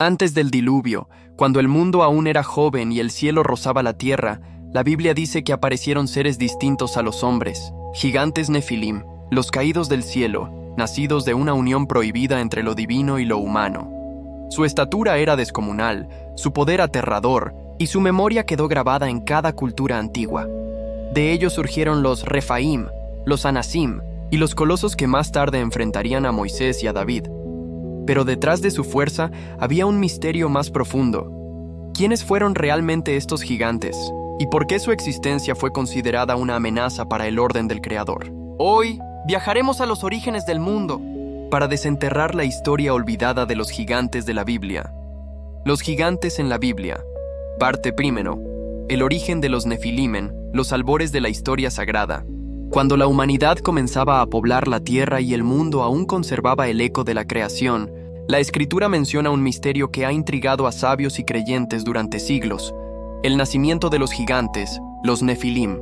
Antes del diluvio, cuando el mundo aún era joven y el cielo rozaba la tierra, la Biblia dice que aparecieron seres distintos a los hombres, gigantes Nefilim, los caídos del cielo, nacidos de una unión prohibida entre lo divino y lo humano. Su estatura era descomunal, su poder aterrador, y su memoria quedó grabada en cada cultura antigua. De ellos surgieron los Refaim, los Anasim y los colosos que más tarde enfrentarían a Moisés y a David. Pero detrás de su fuerza había un misterio más profundo. ¿Quiénes fueron realmente estos gigantes? ¿Y por qué su existencia fue considerada una amenaza para el orden del Creador? Hoy viajaremos a los orígenes del mundo para desenterrar la historia olvidada de los gigantes de la Biblia. Los gigantes en la Biblia. Parte primero. El origen de los Nefilimen, los albores de la historia sagrada. Cuando la humanidad comenzaba a poblar la tierra y el mundo aún conservaba el eco de la creación, la Escritura menciona un misterio que ha intrigado a sabios y creyentes durante siglos: el nacimiento de los gigantes, los Nefilim.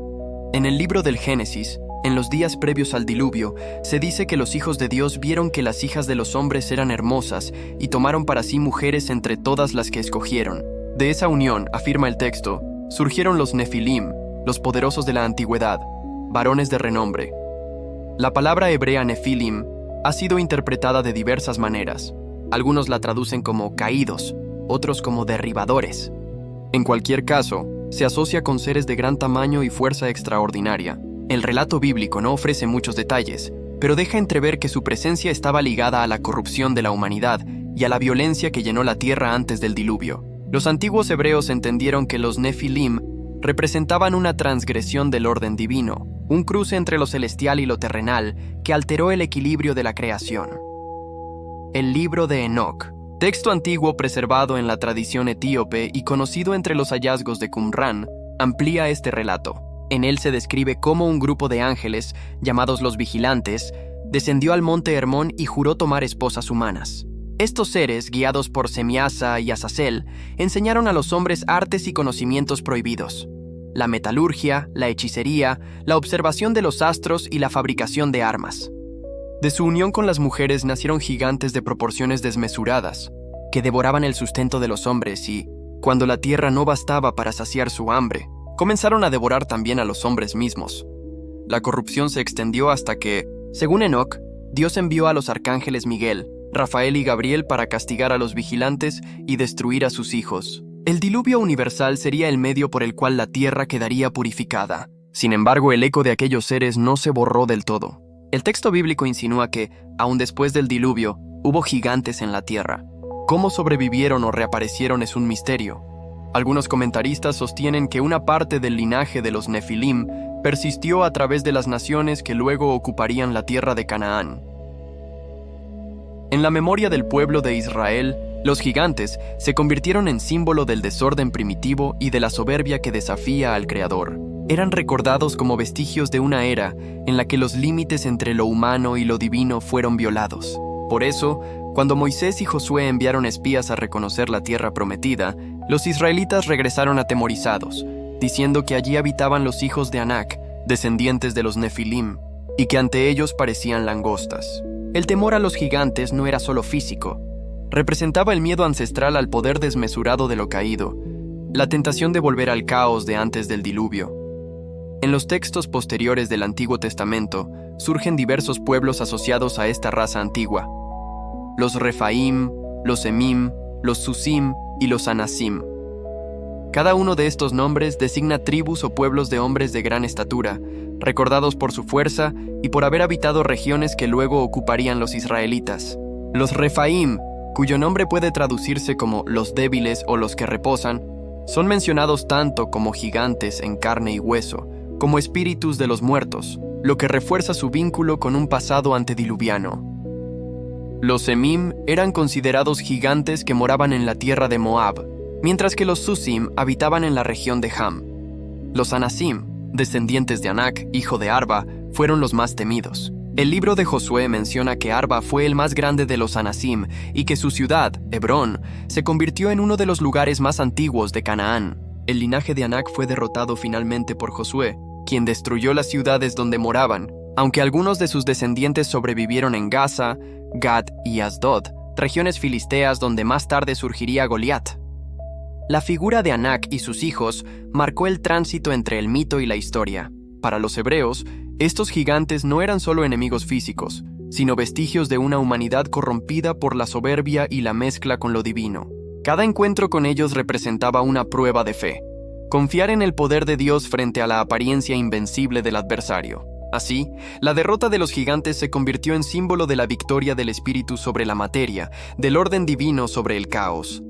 En el libro del Génesis, en los días previos al diluvio, se dice que los hijos de Dios vieron que las hijas de los hombres eran hermosas y tomaron para sí mujeres entre todas las que escogieron. De esa unión, afirma el texto, surgieron los Nefilim, los poderosos de la antigüedad, varones de renombre. La palabra hebrea Nefilim ha sido interpretada de diversas maneras. Algunos la traducen como caídos, otros como derribadores. En cualquier caso, se asocia con seres de gran tamaño y fuerza extraordinaria. El relato bíblico no ofrece muchos detalles, pero deja entrever que su presencia estaba ligada a la corrupción de la humanidad y a la violencia que llenó la tierra antes del diluvio. Los antiguos hebreos entendieron que los Nefilim representaban una transgresión del orden divino, un cruce entre lo celestial y lo terrenal que alteró el equilibrio de la creación. El libro de Enoc, texto antiguo preservado en la tradición etíope y conocido entre los hallazgos de Qumrán, amplía este relato. En él se describe cómo un grupo de ángeles, llamados los vigilantes, descendió al monte Hermón y juró tomar esposas humanas. Estos seres, guiados por Semiasa y Azazel, enseñaron a los hombres artes y conocimientos prohibidos: la metalurgia, la hechicería, la observación de los astros y la fabricación de armas. De su unión con las mujeres nacieron gigantes de proporciones desmesuradas, que devoraban el sustento de los hombres y, cuando la tierra no bastaba para saciar su hambre, comenzaron a devorar también a los hombres mismos. La corrupción se extendió hasta que, según Enoc, Dios envió a los arcángeles Miguel, Rafael y Gabriel para castigar a los vigilantes y destruir a sus hijos. El diluvio universal sería el medio por el cual la tierra quedaría purificada. Sin embargo, el eco de aquellos seres no se borró del todo. El texto bíblico insinúa que, aun después del diluvio, hubo gigantes en la tierra. Cómo sobrevivieron o reaparecieron es un misterio. Algunos comentaristas sostienen que una parte del linaje de los Nefilim persistió a través de las naciones que luego ocuparían la tierra de Canaán. En la memoria del pueblo de Israel, los gigantes se convirtieron en símbolo del desorden primitivo y de la soberbia que desafía al Creador. Eran recordados como vestigios de una era en la que los límites entre lo humano y lo divino fueron violados. Por eso, cuando Moisés y Josué enviaron espías a reconocer la tierra prometida, los israelitas regresaron atemorizados, diciendo que allí habitaban los hijos de Anac, descendientes de los Nefilim, y que ante ellos parecían langostas. El temor a los gigantes no era solo físico. Representaba el miedo ancestral al poder desmesurado de lo caído, la tentación de volver al caos de antes del diluvio. En los textos posteriores del Antiguo Testamento surgen diversos pueblos asociados a esta raza antigua: los Refaim, los Emim, los Susim y los Anasim. Cada uno de estos nombres designa tribus o pueblos de hombres de gran estatura, recordados por su fuerza y por haber habitado regiones que luego ocuparían los israelitas. Los Refaim, cuyo nombre puede traducirse como los débiles o los que reposan, son mencionados tanto como gigantes en carne y hueso, como espíritus de los muertos, lo que refuerza su vínculo con un pasado antediluviano. Los Emim eran considerados gigantes que moraban en la tierra de Moab, mientras que los Susim habitaban en la región de Ham. Los Anasim, descendientes de Anac, hijo de Arba, fueron los más temidos. El libro de Josué menciona que Arba fue el más grande de los Anasim y que su ciudad, Hebrón, se convirtió en uno de los lugares más antiguos de Canaán. El linaje de Anac fue derrotado finalmente por Josué, quien destruyó las ciudades donde moraban, aunque algunos de sus descendientes sobrevivieron en Gaza, Gad y Asdod. regiones filisteas donde más tarde surgiría Goliat. La figura de Anak y sus hijos marcó el tránsito entre el mito y la historia. Para los hebreos, estos gigantes no eran solo enemigos físicos, sino vestigios de una humanidad corrompida por la soberbia y la mezcla con lo divino. Cada encuentro con ellos representaba una prueba de fe, confiar en el poder de Dios frente a la apariencia invencible del adversario. Así, la derrota de los gigantes se convirtió en símbolo de la victoria del espíritu sobre la materia, del orden divino sobre el caos.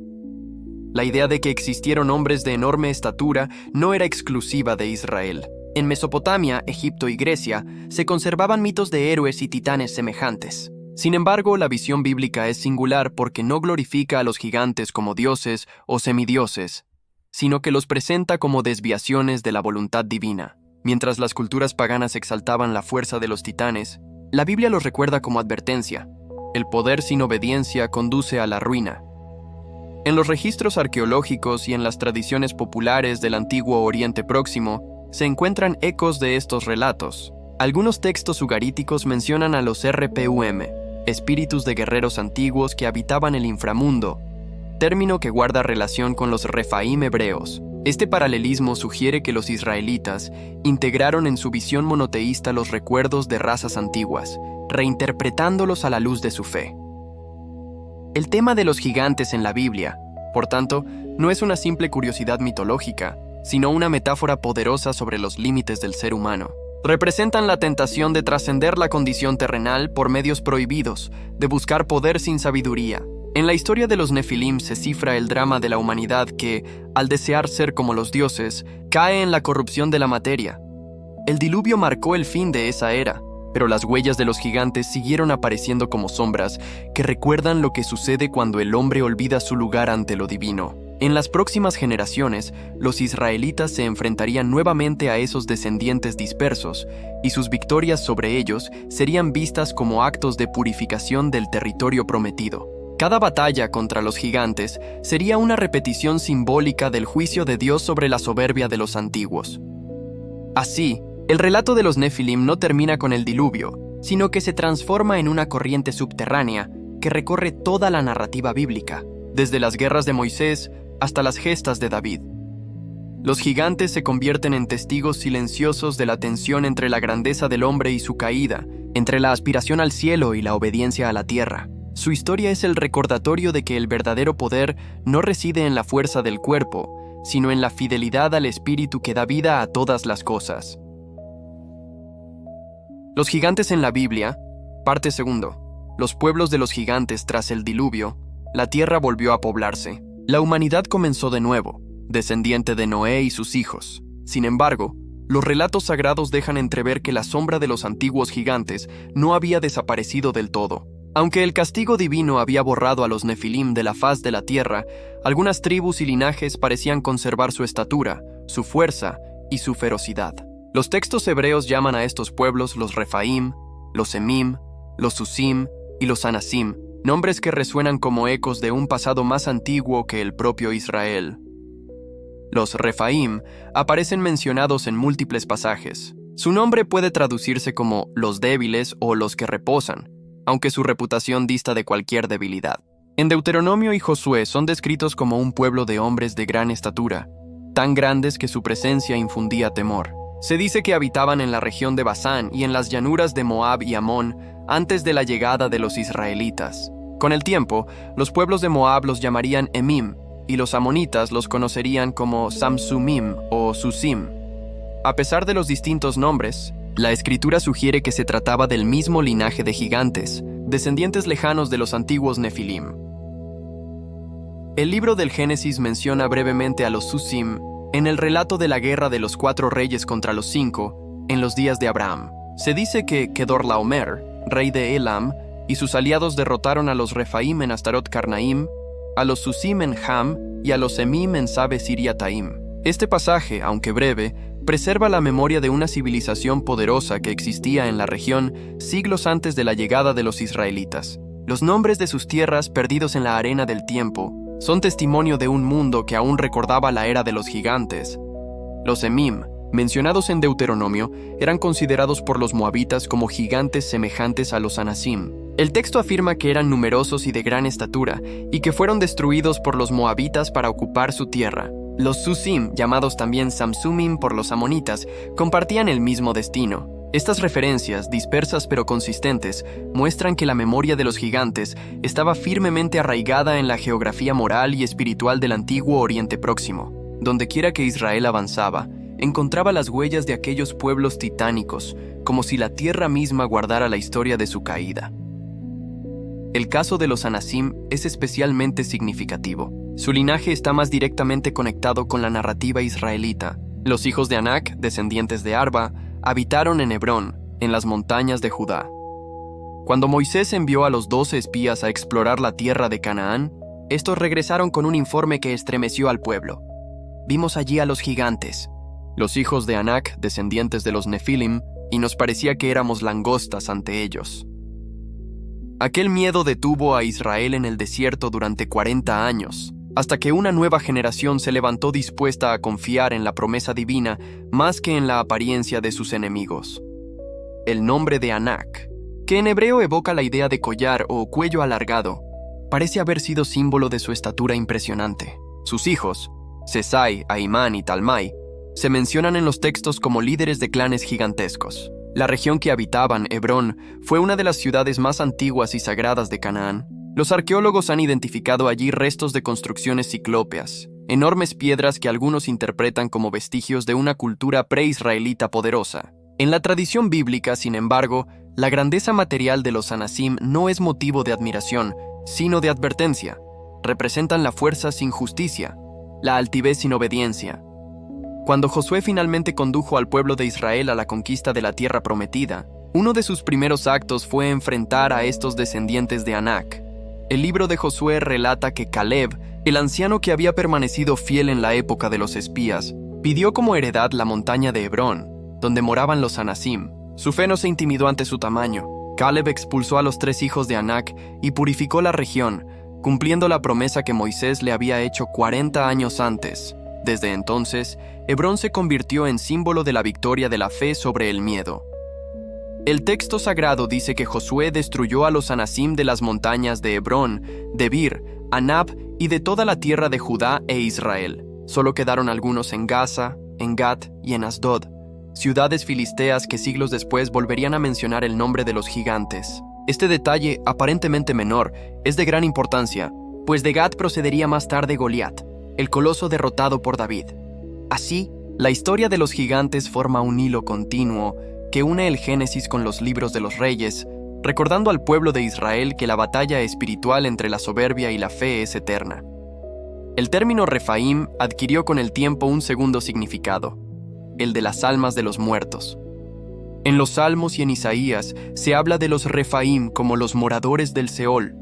La idea de que existieron hombres de enorme estatura no era exclusiva de Israel. En Mesopotamia, Egipto y Grecia se conservaban mitos de héroes y titanes semejantes. Sin embargo, la visión bíblica es singular porque no glorifica a los gigantes como dioses o semidioses, sino que los presenta como desviaciones de la voluntad divina. Mientras las culturas paganas exaltaban la fuerza de los titanes, la Biblia los recuerda como advertencia. El poder sin obediencia conduce a la ruina. En los registros arqueológicos y en las tradiciones populares del antiguo Oriente Próximo se encuentran ecos de estos relatos. Algunos textos ugaríticos mencionan a los RPUM, espíritus de guerreros antiguos que habitaban el inframundo, término que guarda relación con los Refaim hebreos. Este paralelismo sugiere que los israelitas integraron en su visión monoteísta los recuerdos de razas antiguas, reinterpretándolos a la luz de su fe. El tema de los gigantes en la Biblia, por tanto, no es una simple curiosidad mitológica, sino una metáfora poderosa sobre los límites del ser humano. Representan la tentación de trascender la condición terrenal por medios prohibidos, de buscar poder sin sabiduría. En la historia de los Nefilim se cifra el drama de la humanidad que, al desear ser como los dioses, cae en la corrupción de la materia. El diluvio marcó el fin de esa era, pero las huellas de los gigantes siguieron apareciendo como sombras que recuerdan lo que sucede cuando el hombre olvida su lugar ante lo divino. En las próximas generaciones, los israelitas se enfrentarían nuevamente a esos descendientes dispersos, y sus victorias sobre ellos serían vistas como actos de purificación del territorio prometido. Cada batalla contra los gigantes sería una repetición simbólica del juicio de Dios sobre la soberbia de los antiguos. Así, el relato de los Nefilim no termina con el diluvio, sino que se transforma en una corriente subterránea que recorre toda la narrativa bíblica, desde las guerras de Moisés hasta las gestas de David. Los gigantes se convierten en testigos silenciosos de la tensión entre la grandeza del hombre y su caída, entre la aspiración al cielo y la obediencia a la tierra. Su historia es el recordatorio de que el verdadero poder no reside en la fuerza del cuerpo, sino en la fidelidad al espíritu que da vida a todas las cosas. Los gigantes en la Biblia, parte 2. Los pueblos de los gigantes tras el diluvio, la tierra volvió a poblarse. La humanidad comenzó de nuevo, descendiente de Noé y sus hijos. Sin embargo, los relatos sagrados dejan entrever que la sombra de los antiguos gigantes no había desaparecido del todo. Aunque el castigo divino había borrado a los Nefilim de la faz de la tierra, algunas tribus y linajes parecían conservar su estatura, su fuerza y su ferocidad. Los textos hebreos llaman a estos pueblos los Refaim, los Emim, los Susim y los Anasim, nombres que resuenan como ecos de un pasado más antiguo que el propio Israel. Los Refaim aparecen mencionados en múltiples pasajes. Su nombre puede traducirse como los débiles o los que reposan, aunque su reputación dista de cualquier debilidad. En Deuteronomio y Josué son descritos como un pueblo de hombres de gran estatura, tan grandes que su presencia infundía temor. Se dice que habitaban en la región de Basán y en las llanuras de Moab y Amón antes de la llegada de los israelitas. Con el tiempo, los pueblos de Moab los llamarían Emim y los amonitas los conocerían como Samsumim o Susim. A pesar de los distintos nombres, la escritura sugiere que se trataba del mismo linaje de gigantes, descendientes lejanos de los antiguos Nefilim. El libro del Génesis menciona brevemente a los Susim en el relato de la guerra de los 4 reyes contra los 5 en los días de Abraham. Se dice que Kedorlaomer, rey de Elam, y sus aliados derrotaron a los Refaim en Astarot Karnaim, a los Susim en Ham y a los Emim en Sabe-Siriataim. Este pasaje, aunque breve, preserva la memoria de una civilización poderosa que existía en la región siglos antes de la llegada de los israelitas. Los nombres de sus tierras perdidos en la arena del tiempo son testimonio de un mundo que aún recordaba la era de los gigantes. Los Emim, mencionados en Deuteronomio, eran considerados por los moabitas como gigantes semejantes a los Anasim. El texto afirma que eran numerosos y de gran estatura, y que fueron destruidos por los moabitas para ocupar su tierra. Los Susim, llamados también Samsumim por los amonitas, compartían el mismo destino. Estas referencias, dispersas pero consistentes, muestran que la memoria de los gigantes estaba firmemente arraigada en la geografía moral y espiritual del antiguo Oriente Próximo. Dondequiera que Israel avanzaba, encontraba las huellas de aquellos pueblos titánicos, como si la tierra misma guardara la historia de su caída. El caso de los Anasim es especialmente significativo. Su linaje está más directamente conectado con la narrativa israelita. Los hijos de Anak, descendientes de Arba, habitaron en Hebrón, en las montañas de Judá. Cuando Moisés envió a los 12 espías a explorar la tierra de Canaán, estos regresaron con un informe que estremeció al pueblo. Vimos allí a los gigantes, los hijos de Anak, descendientes de los Nefilim, y nos parecía que éramos langostas ante ellos. Aquel miedo detuvo a Israel en el desierto durante 40 años, hasta que una nueva generación se levantó dispuesta a confiar en la promesa divina más que en la apariencia de sus enemigos. El nombre de Anak, que en hebreo evoca la idea de collar o cuello alargado, parece haber sido símbolo de su estatura impresionante. Sus hijos, Sesai, Ahimán y Talmai, se mencionan en los textos como líderes de clanes gigantescos. La región que habitaban, Hebrón, fue una de las ciudades más antiguas y sagradas de Canaán. Los arqueólogos han identificado allí restos de construcciones ciclópeas, enormes piedras que algunos interpretan como vestigios de una cultura preisraelita poderosa. En la tradición bíblica, sin embargo, la grandeza material de los Anasim no es motivo de admiración, sino de advertencia. Representan la fuerza sin justicia, la altivez sin obediencia. Cuando Josué finalmente condujo al pueblo de Israel a la conquista de la tierra prometida, uno de sus primeros actos fue enfrentar a estos descendientes de Anak. El libro de Josué relata que Caleb, el anciano que había permanecido fiel en la época de los espías, pidió como heredad la montaña de Hebrón, donde moraban los Anasim. Su fe no se intimidó ante su tamaño. Caleb expulsó a los 3 hijos de Anak y purificó la región, cumpliendo la promesa que Moisés le había hecho 40 años antes. Desde entonces, Hebrón se convirtió en símbolo de la victoria de la fe sobre el miedo. El texto sagrado dice que Josué destruyó a los Anasim de las montañas de Hebrón, Debir, Anab y de toda la tierra de Judá e Israel. Solo quedaron algunos en Gaza, en Gat y en Asdod, ciudades filisteas que siglos después volverían a mencionar el nombre de los gigantes. Este detalle, aparentemente menor, es de gran importancia, pues de Gat procedería más tarde Goliat, el coloso derrotado por David. Así, la historia de los gigantes forma un hilo continuo que une el Génesis con los libros de los reyes, recordando al pueblo de Israel que la batalla espiritual entre la soberbia y la fe es eterna. El término Refaim adquirió con el tiempo un segundo significado, el de las almas de los muertos. En los Salmos y en Isaías se habla de los Refaim como los moradores del Seol,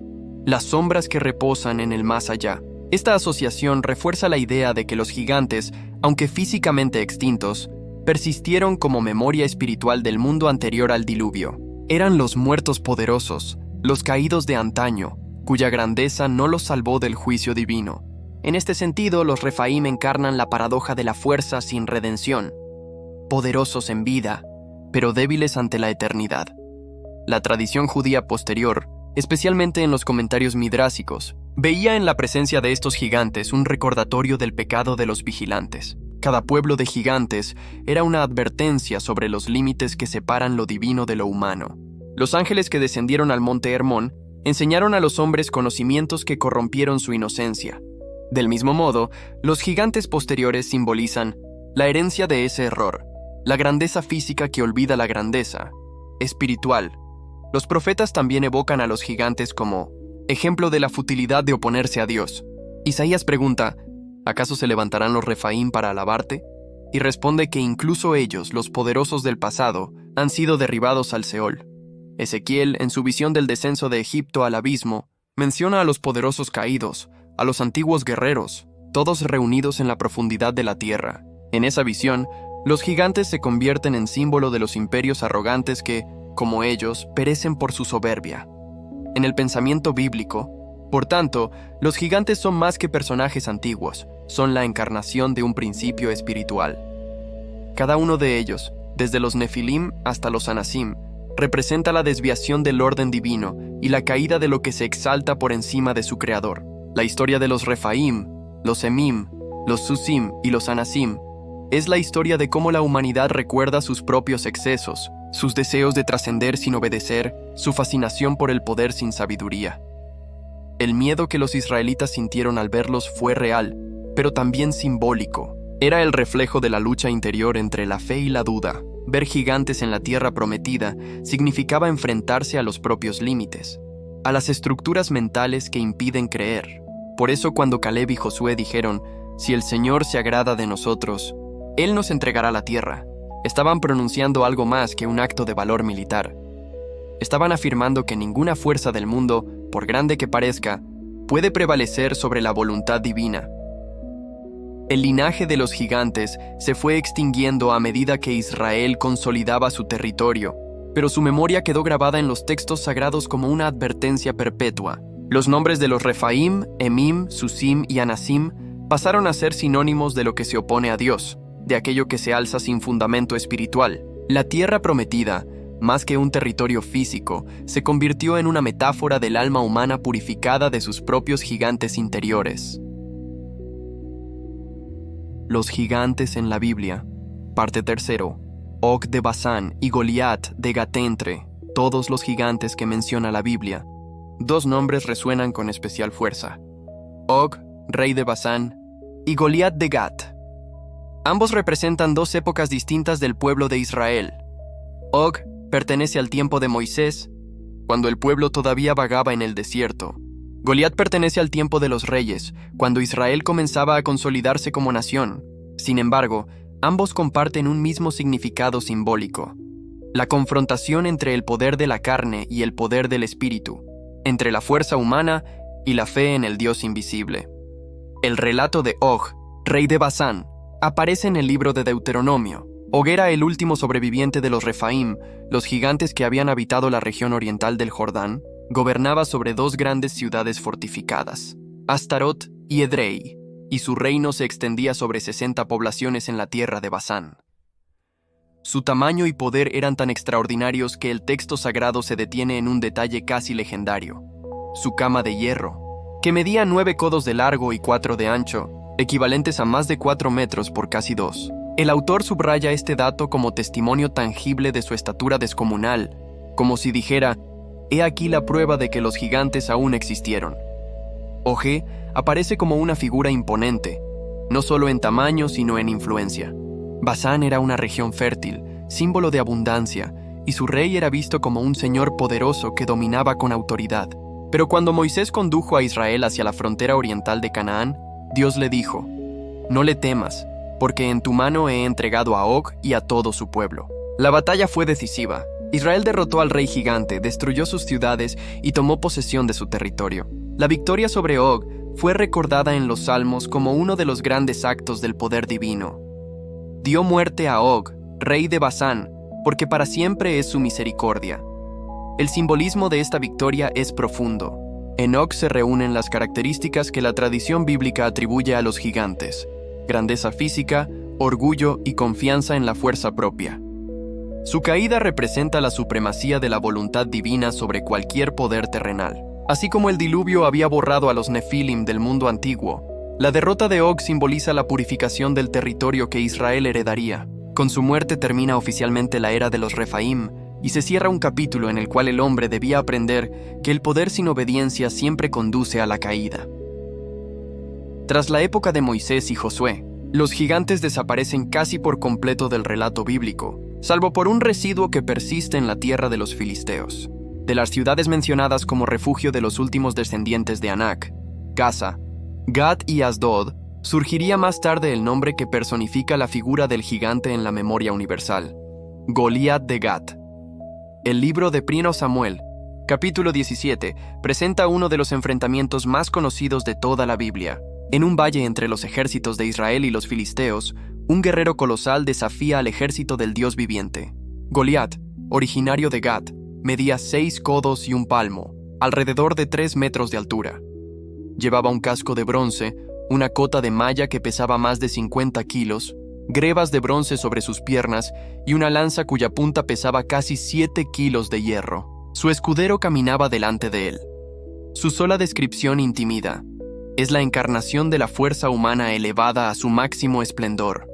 las sombras que reposan en el más allá. Esta asociación refuerza la idea de que los gigantes, aunque físicamente extintos, persistieron como memoria espiritual del mundo anterior al diluvio. Eran los muertos poderosos, los caídos de antaño, cuya grandeza no los salvó del juicio divino. En este sentido, los Refaim encarnan la paradoja de la fuerza sin redención, poderosos en vida, pero débiles ante la eternidad. La tradición judía posterior, especialmente en los comentarios midrásicos, veía en la presencia de estos gigantes un recordatorio del pecado de los vigilantes. Cada pueblo de gigantes era una advertencia sobre los límites que separan lo divino de lo humano. Los ángeles que descendieron al monte Hermón enseñaron a los hombres conocimientos que corrompieron su inocencia. Del mismo modo, los gigantes posteriores simbolizan la herencia de ese error, la grandeza física que olvida la grandeza espiritual. Los profetas también evocan a los gigantes como ejemplo de la futilidad de oponerse a Dios. Isaías pregunta, ¿acaso se levantarán los Refaim para alabarte? Y responde que incluso ellos, los poderosos del pasado, han sido derribados al Seol. Ezequiel, en su visión del descenso de Egipto al abismo, menciona a los poderosos caídos, a los antiguos guerreros, todos reunidos en la profundidad de la tierra. En esa visión, los gigantes se convierten en símbolo de los imperios arrogantes que, como ellos, perecen por su soberbia. En el pensamiento bíblico, por tanto, los gigantes son más que personajes antiguos, son la encarnación de un principio espiritual. Cada uno de ellos, desde los Nefilim hasta los Anasim, representa la desviación del orden divino y la caída de lo que se exalta por encima de su creador. La historia de los Refaim, los Emim, los Susim y los Anasim es la historia de cómo la humanidad recuerda sus propios excesos, sus deseos de trascender sin obedecer, su fascinación por el poder sin sabiduría. El miedo que los israelitas sintieron al verlos fue real, pero también simbólico. Era el reflejo de la lucha interior entre la fe y la duda. Ver gigantes en la tierra prometida significaba enfrentarse a los propios límites, a las estructuras mentales que impiden creer. Por eso cuando Caleb y Josué dijeron, «Si el Señor se agrada de nosotros, Él nos entregará la tierra», estaban pronunciando algo más que un acto de valor militar. Estaban afirmando que ninguna fuerza del mundo, por grande que parezca, puede prevalecer sobre la voluntad divina. El linaje de los gigantes se fue extinguiendo a medida que Israel consolidaba su territorio, pero su memoria quedó grabada en los textos sagrados como una advertencia perpetua. Los nombres de los Refaim, Emim, Susim y Anasim pasaron a ser sinónimos de lo que se opone a Dios, de aquello que se alza sin fundamento espiritual. La tierra prometida, más que un territorio físico, se convirtió en una metáfora del alma humana purificada de sus propios gigantes interiores. Los gigantes en la Biblia. Parte 3. Og de Basán y Goliat de Gatentre, todos los gigantes que menciona la Biblia. Dos nombres resuenan con especial fuerza: Og, rey de Basán, y Goliat de Gat. Ambos representan dos épocas distintas del pueblo de Israel. Og pertenece al tiempo de Moisés, cuando el pueblo todavía vagaba en el desierto. Goliat pertenece al tiempo de los reyes, cuando Israel comenzaba a consolidarse como nación. Sin embargo, ambos comparten un mismo significado simbólico: la confrontación entre el poder de la carne y el poder del espíritu, entre la fuerza humana y la fe en el Dios invisible. El relato de Og, rey de Basán, aparece en el libro de Deuteronomio. Og era el último sobreviviente de los Refaim, los gigantes que habían habitado la región oriental del Jordán. Gobernaba sobre dos grandes ciudades fortificadas, Astarot y Edrei, y su reino se extendía sobre 60 poblaciones en la tierra de Basán. Su tamaño y poder eran tan extraordinarios que el texto sagrado se detiene en un detalle casi legendario: su cama de hierro, que medía 9 codos de largo y 4 de ancho, equivalentes a más de 4 metros por casi 2. El autor subraya este dato como testimonio tangible de su estatura descomunal, como si dijera: «He aquí la prueba de que los gigantes aún existieron». Og aparece como una figura imponente, no solo en tamaño sino en influencia. Basán era una región fértil, símbolo de abundancia, y su rey era visto como un señor poderoso que dominaba con autoridad. Pero cuando Moisés condujo a Israel hacia la frontera oriental de Canaán, Dios le dijo: «No le temas, porque en tu mano he entregado a Og y a todo su pueblo». La batalla fue decisiva. Israel derrotó al rey gigante, destruyó sus ciudades y tomó posesión de su territorio. La victoria sobre Og fue recordada en los Salmos como uno de los grandes actos del poder divino. Dio muerte a Og, rey de Basán, porque para siempre es su misericordia. El simbolismo de esta victoria es profundo. En Og se reúnen las características que la tradición bíblica atribuye a los gigantes: grandeza física, orgullo y confianza en la fuerza propia. Su caída representa la supremacía de la voluntad divina sobre cualquier poder terrenal. Así como el diluvio había borrado a los Nefilim del mundo antiguo, la derrota de Og simboliza la purificación del territorio que Israel heredaría. Con su muerte termina oficialmente la era de los Refaim y se cierra un capítulo en el cual el hombre debía aprender que el poder sin obediencia siempre conduce a la caída. Tras la época de Moisés y Josué, los gigantes desaparecen casi por completo del relato bíblico, salvo por un residuo que persiste en la tierra de los filisteos. De las ciudades mencionadas como refugio de los últimos descendientes de Anak, Gaza, Gat y Asdod, surgiría más tarde el nombre que personifica la figura del gigante en la memoria universal: Goliat de Gat. El libro de Primero Samuel, capítulo 17, presenta uno de los enfrentamientos más conocidos de toda la Biblia. En un valle entre los ejércitos de Israel y los filisteos, un guerrero colosal desafía al ejército del Dios viviente. Goliat, originario de Gat, medía 6 codos y un palmo, alrededor de 3 metros de altura. Llevaba un casco de bronce, una cota de malla que pesaba más de 50 kilos, grebas de bronce sobre sus piernas y una lanza cuya punta pesaba casi 7 kilos de hierro. Su escudero caminaba delante de él. Su sola descripción intimida. Es la encarnación de la fuerza humana elevada a su máximo esplendor.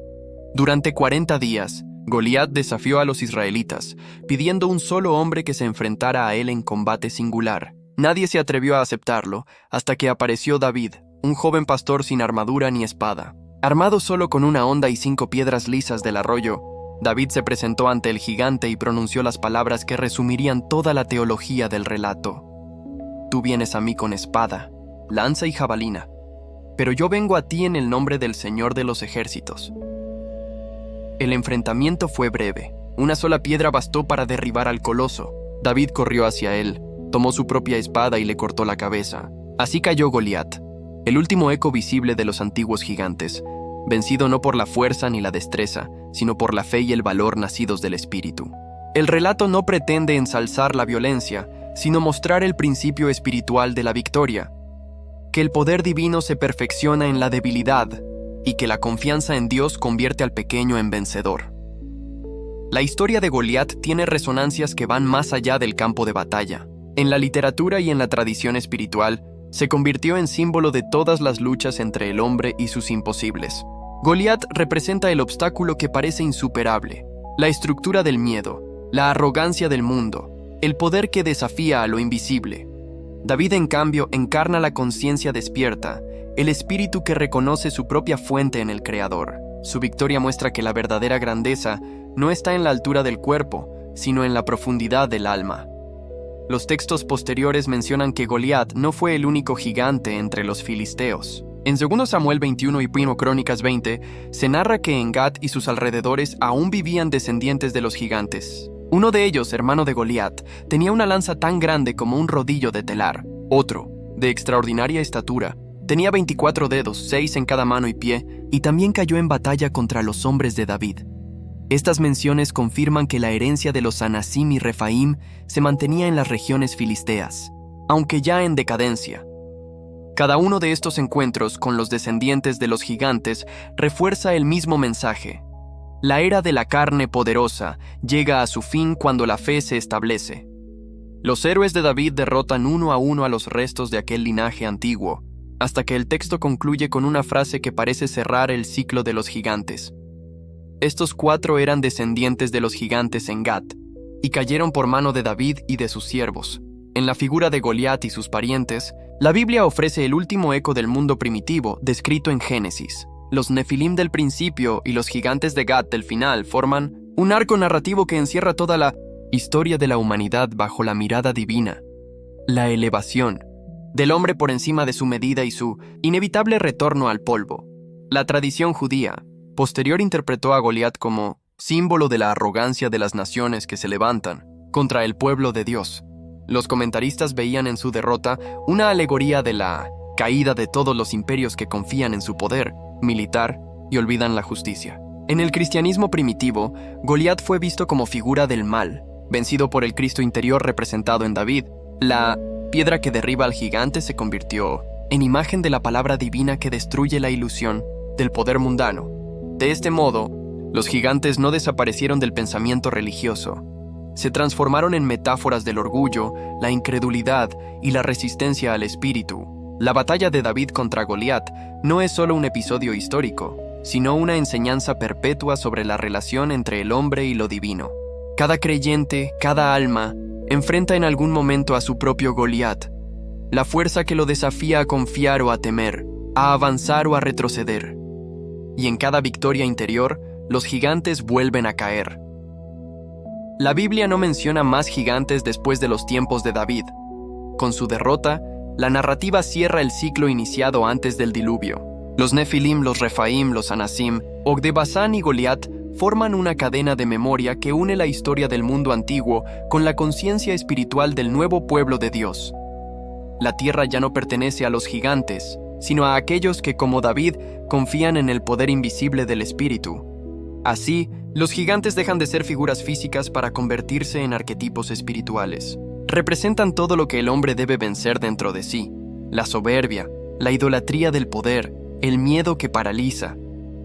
Durante 40 días, Goliat desafió a los israelitas, pidiendo un solo hombre que se enfrentara a él en combate singular. Nadie se atrevió a aceptarlo hasta que apareció David, un joven pastor sin armadura ni espada. Armado solo con una honda y 5 piedras lisas del arroyo, David se presentó ante el gigante y pronunció las palabras que resumirían toda la teología del relato. Tú vienes a mí con espada, lanza y jabalina, pero yo vengo a ti en el nombre del Señor de los ejércitos. El enfrentamiento fue breve. Una sola piedra bastó para derribar al coloso. David corrió hacia él, tomó su propia espada y le cortó la cabeza. Así cayó Goliat, el último eco visible de los antiguos gigantes, vencido no por la fuerza ni la destreza, sino por la fe y el valor nacidos del espíritu. El relato no pretende ensalzar la violencia, sino mostrar el principio espiritual de la victoria, que el poder divino se perfecciona en la debilidad y que la confianza en Dios convierte al pequeño en vencedor. La historia de Goliat tiene resonancias que van más allá del campo de batalla. En la literatura y en la tradición espiritual, se convirtió en símbolo de todas las luchas entre el hombre y sus imposibles. Goliat representa el obstáculo que parece insuperable, la estructura del miedo, la arrogancia del mundo, el poder que desafía a lo invisible. David, en cambio, encarna la conciencia despierta, el espíritu que reconoce su propia fuente en el Creador. Su victoria muestra que la verdadera grandeza no está en la altura del cuerpo, sino en la profundidad del alma. Los textos posteriores mencionan que Goliat no fue el único gigante entre los filisteos. En 2 Samuel 21 y 1 Crónicas 20, se narra que en Gat y sus alrededores aún vivían descendientes de los gigantes. Uno de ellos, hermano de Goliat, tenía una lanza tan grande como un rodillo de telar. Otro, de extraordinaria estatura, tenía 24 dedos, 6 en cada mano y pie, y también cayó en batalla contra los hombres de David. Estas menciones confirman que la herencia de los Anasim y Refaim se mantenía en las regiones filisteas, aunque ya en decadencia. Cada uno de estos encuentros con los descendientes de los gigantes refuerza el mismo mensaje. La era de la carne poderosa llega a su fin cuando la fe se establece. Los héroes de David derrotan uno a uno a los restos de aquel linaje antiguo, hasta que el texto concluye con una frase que parece cerrar el ciclo de los gigantes. Estos 4 eran descendientes de los gigantes en Gat, y cayeron por mano de David y de sus siervos. En la figura de Goliat y sus parientes, la Biblia ofrece el último eco del mundo primitivo descrito en Génesis. Los Nefilim del principio y los gigantes de Gat del final forman un arco narrativo que encierra toda la historia de la humanidad bajo la mirada divina. La elevación del hombre por encima de su medida y su inevitable retorno al polvo. La tradición judía posterior interpretó a Goliat como símbolo de la arrogancia de las naciones que se levantan contra el pueblo de Dios. Los comentaristas veían en su derrota una alegoría de la caída de todos los imperios que confían en su poder militar y olvidan la justicia. En el cristianismo primitivo, Goliat fue visto como figura del mal, vencido por el Cristo interior representado en David. La piedra que derriba al gigante se convirtió en imagen de la palabra divina que destruye la ilusión del poder mundano. De este modo, los gigantes no desaparecieron del pensamiento religioso. Se transformaron en metáforas del orgullo, la incredulidad y la resistencia al espíritu. La batalla de David contra Goliat no es solo un episodio histórico, sino una enseñanza perpetua sobre la relación entre el hombre y lo divino. Cada creyente, cada alma, enfrenta en algún momento a su propio Goliat, la fuerza que lo desafía a confiar o a temer, a avanzar o a retroceder. Y en cada victoria interior, los gigantes vuelven a caer. La Biblia no menciona más gigantes después de los tiempos de David. Con su derrota, la narrativa cierra el ciclo iniciado antes del diluvio. Los Nefilim, los Refaim, los Anasim, Og de Basán y Goliat forman una cadena de memoria que une la historia del mundo antiguo con la conciencia espiritual del nuevo pueblo de Dios. La tierra ya no pertenece a los gigantes, sino a aquellos que, como David, confían en el poder invisible del espíritu. Así, los gigantes dejan de ser figuras físicas para convertirse en arquetipos espirituales. Representan todo lo que el hombre debe vencer dentro de sí: la soberbia, la idolatría del poder, el miedo que paraliza.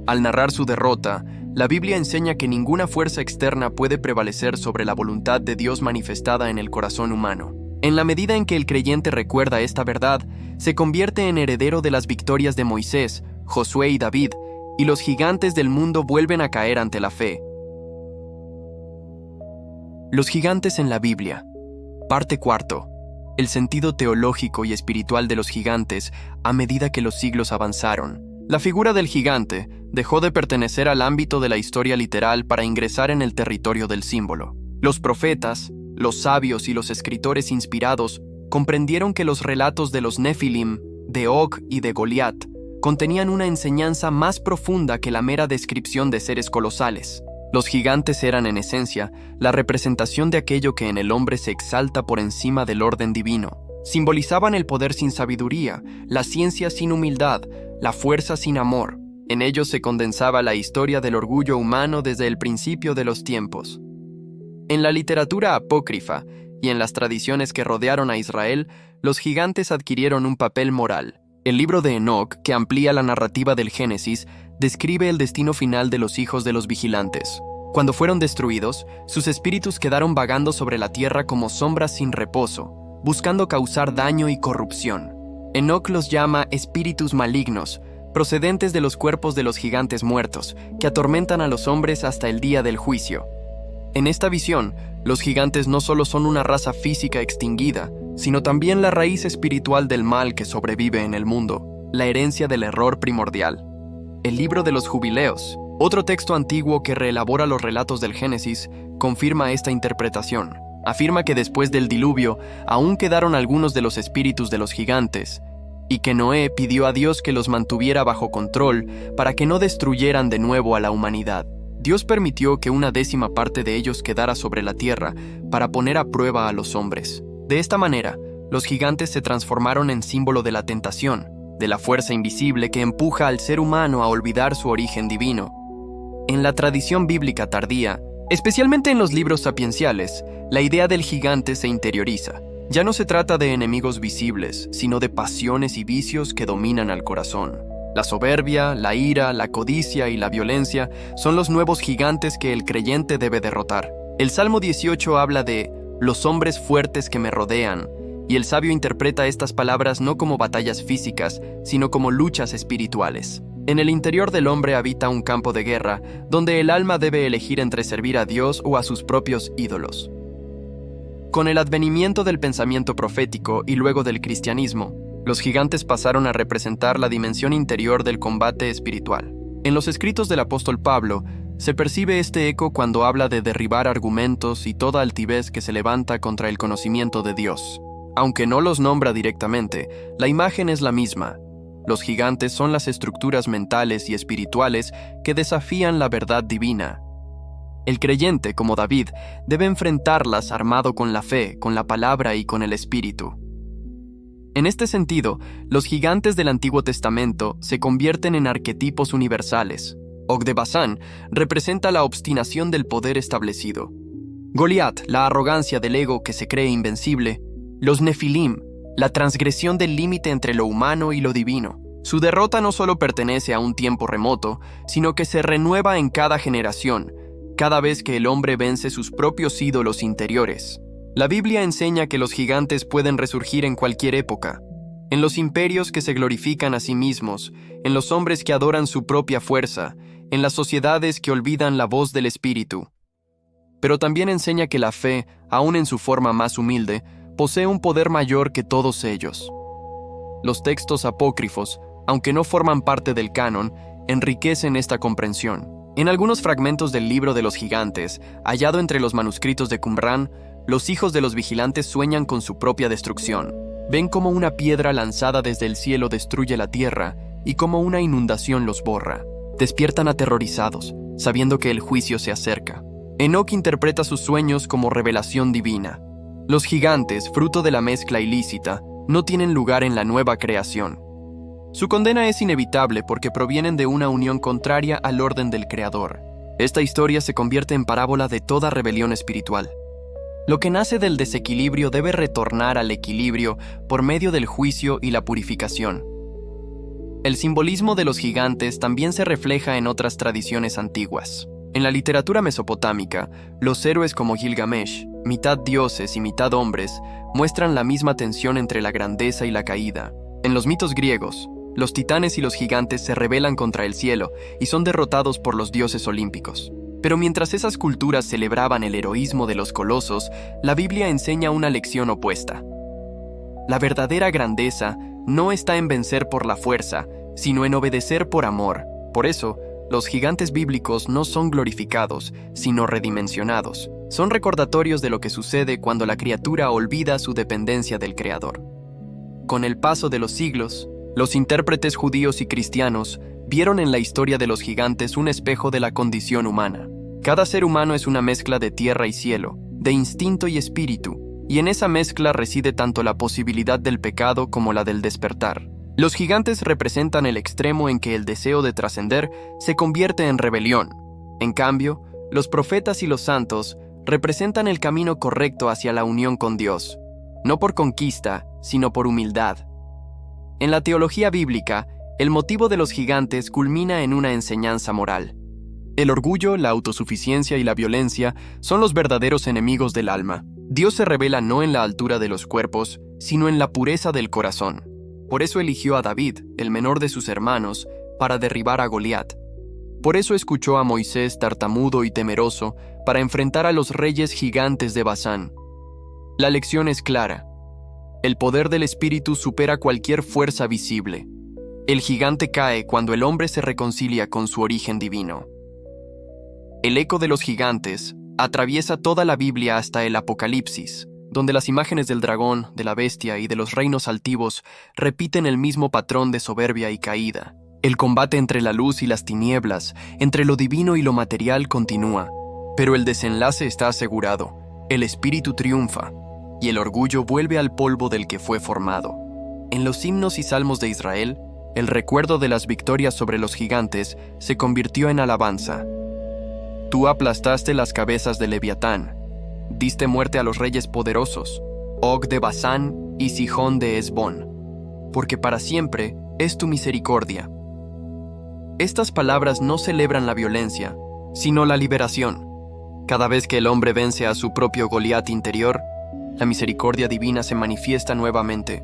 Al narrar su derrota, la Biblia enseña que ninguna fuerza externa puede prevalecer sobre la voluntad de Dios manifestada en el corazón humano. En la medida en que el creyente recuerda esta verdad, se convierte en heredero de las victorias de Moisés, Josué y David, y los gigantes del mundo vuelven a caer ante la fe. Los gigantes en la Biblia. Parte 4. El sentido teológico y espiritual de los gigantes a medida que los siglos avanzaron. La figura del gigante dejó de pertenecer al ámbito de la historia literal para ingresar en el territorio del símbolo. Los profetas, los sabios y los escritores inspirados comprendieron que los relatos de los Nefilim, de Og y de Goliat contenían una enseñanza más profunda que la mera descripción de seres colosales. Los gigantes eran, en esencia, la representación de aquello que en el hombre se exalta por encima del orden divino. Simbolizaban el poder sin sabiduría, la ciencia sin humildad, la fuerza sin amor. En ellos se condensaba la historia del orgullo humano desde el principio de los tiempos. En la literatura apócrifa y en las tradiciones que rodearon a Israel, los gigantes adquirieron un papel moral. El libro de Enoc, que amplía la narrativa del Génesis, describe el destino final de los hijos de los vigilantes. Cuando fueron destruidos, sus espíritus quedaron vagando sobre la tierra como sombras sin reposo, buscando causar daño y corrupción. Enoc los llama espíritus malignos, procedentes de los cuerpos de los gigantes muertos, que atormentan a los hombres hasta el día del juicio. En esta visión, los gigantes no solo son una raza física extinguida, sino también la raíz espiritual del mal que sobrevive en el mundo, la herencia del error primordial. El libro de los Jubileos, otro texto antiguo que reelabora los relatos del Génesis, confirma esta interpretación. Afirma que después del diluvio aún quedaron algunos de los espíritus de los gigantes, y que Noé pidió a Dios que los mantuviera bajo control para que no destruyeran de nuevo a la humanidad. Dios permitió que una 10ª parte de ellos quedara sobre la tierra para poner a prueba a los hombres. De esta manera, los gigantes se transformaron en símbolo de la tentación, de la fuerza invisible que empuja al ser humano a olvidar su origen divino. En la tradición bíblica tardía, especialmente en los libros sapienciales, la idea del gigante se interioriza. Ya no se trata de enemigos visibles, sino de pasiones y vicios que dominan al corazón. La soberbia, la ira, la codicia y la violencia son los nuevos gigantes que el creyente debe derrotar. El Salmo 18 habla de los hombres fuertes que me rodean, y el sabio interpreta estas palabras no como batallas físicas, sino como luchas espirituales. En el interior del hombre habita un campo de guerra, donde el alma debe elegir entre servir a Dios o a sus propios ídolos. Con el advenimiento del pensamiento profético y luego del cristianismo, los gigantes pasaron a representar la dimensión interior del combate espiritual. En los escritos del apóstol Pablo, se percibe este eco cuando habla de derribar argumentos y toda altivez que se levanta contra el conocimiento de Dios. Aunque no los nombra directamente, la imagen es la misma. Los gigantes son las estructuras mentales y espirituales que desafían la verdad divina. El creyente, como David, debe enfrentarlas armado con la fe, con la palabra y con el espíritu. En este sentido, los gigantes del Antiguo Testamento se convierten en arquetipos universales. Og de Basán representa la obstinación del poder establecido. Goliat, la arrogancia del ego que se cree invencible. Los Nefilim, la transgresión del límite entre lo humano y lo divino. Su derrota no solo pertenece a un tiempo remoto, sino que se renueva en cada generación, cada vez que el hombre vence sus propios ídolos interiores. La Biblia enseña que los gigantes pueden resurgir en cualquier época, en los imperios que se glorifican a sí mismos, en los hombres que adoran su propia fuerza, en las sociedades que olvidan la voz del espíritu. Pero también enseña que la fe, aun en su forma más humilde, posee un poder mayor que todos ellos. Los textos apócrifos, aunque no forman parte del canon, enriquecen esta comprensión. En algunos fragmentos del libro de los gigantes, hallado entre los manuscritos de Qumrán, los hijos de los vigilantes sueñan con su propia destrucción. Ven cómo una piedra lanzada desde el cielo destruye la tierra y cómo una inundación los borra. Despiertan aterrorizados, sabiendo que el juicio se acerca. Enoc interpreta sus sueños como revelación divina. Los gigantes, fruto de la mezcla ilícita, no tienen lugar en la nueva creación. Su condena es inevitable porque provienen de una unión contraria al orden del Creador. Esta historia se convierte en parábola de toda rebelión espiritual. Lo que nace del desequilibrio debe retornar al equilibrio por medio del juicio y la purificación. El simbolismo de los gigantes también se refleja en otras tradiciones antiguas. En la literatura mesopotámica, los héroes como Gilgamesh, mitad dioses y mitad hombres, muestran la misma tensión entre la grandeza y la caída. En los mitos griegos, los titanes y los gigantes se rebelan contra el cielo y son derrotados por los dioses olímpicos. Pero mientras esas culturas celebraban el heroísmo de los colosos, la Biblia enseña una lección opuesta. La verdadera grandeza no está en vencer por la fuerza, sino en obedecer por amor. Por eso, los gigantes bíblicos no son glorificados, sino redimensionados. Son recordatorios de lo que sucede cuando la criatura olvida su dependencia del Creador. Con el paso de los siglos, los intérpretes judíos y cristianos vieron en la historia de los gigantes un espejo de la condición humana. Cada ser humano es una mezcla de tierra y cielo, de instinto y espíritu, y en esa mezcla reside tanto la posibilidad del pecado como la del despertar. Los gigantes representan el extremo en que el deseo de trascender se convierte en rebelión. En cambio, los profetas y los santos representan el camino correcto hacia la unión con Dios, no por conquista, sino por humildad. En la teología bíblica, el motivo de los gigantes culmina en una enseñanza moral. El orgullo, la autosuficiencia y la violencia son los verdaderos enemigos del alma. Dios se revela no en la altura de los cuerpos, sino en la pureza del corazón. Por eso eligió a David, el menor de sus hermanos, para derribar a Goliat. Por eso escuchó a Moisés tartamudo y temeroso para enfrentar a los reyes gigantes de Basán. La lección es clara. El poder del espíritu supera cualquier fuerza visible. El gigante cae cuando el hombre se reconcilia con su origen divino. El eco de los gigantes atraviesa toda la Biblia hasta el Apocalipsis, donde las imágenes del dragón, de la bestia y de los reinos altivos repiten el mismo patrón de soberbia y caída. El combate entre la luz y las tinieblas, entre lo divino y lo material continúa, pero el desenlace está asegurado. El espíritu triunfa, y el orgullo vuelve al polvo del que fue formado. En los himnos y salmos de Israel, el recuerdo de las victorias sobre los gigantes se convirtió en alabanza. Tú aplastaste las cabezas de Leviatán, diste muerte a los reyes poderosos, Og de Basán y Sihón de Hesbón, porque para siempre es tu misericordia. Estas palabras no celebran la violencia, sino la liberación. Cada vez que el hombre vence a su propio Goliat interior, la misericordia divina se manifiesta nuevamente.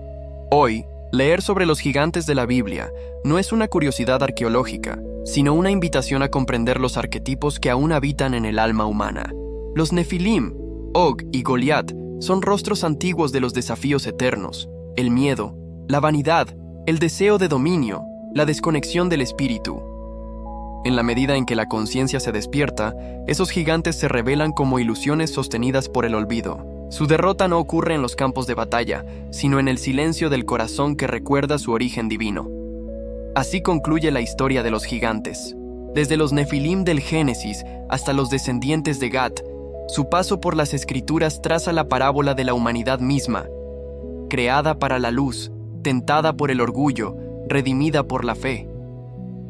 Hoy, leer sobre los gigantes de la Biblia no es una curiosidad arqueológica, sino una invitación a comprender los arquetipos que aún habitan en el alma humana. Los Nefilim, Og y Goliat son rostros antiguos de los desafíos eternos, el miedo, la vanidad, el deseo de dominio, la desconexión del espíritu. En la medida en que la conciencia se despierta, esos gigantes se revelan como ilusiones sostenidas por el olvido. Su derrota no ocurre en los campos de batalla, sino en el silencio del corazón que recuerda su origen divino. Así concluye la historia de los gigantes. Desde los Nefilim del Génesis hasta los descendientes de Gad, su paso por las escrituras traza la parábola de la humanidad misma, creada para la luz, tentada por el orgullo, redimida por la fe.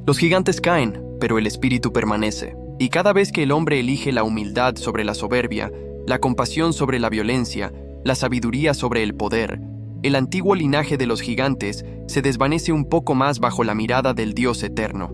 Los gigantes caen, pero el espíritu permanece, y cada vez que el hombre elige la humildad sobre la soberbia, la compasión sobre la violencia, la sabiduría sobre el poder, el antiguo linaje de los gigantes se desvanece un poco más bajo la mirada del Dios eterno.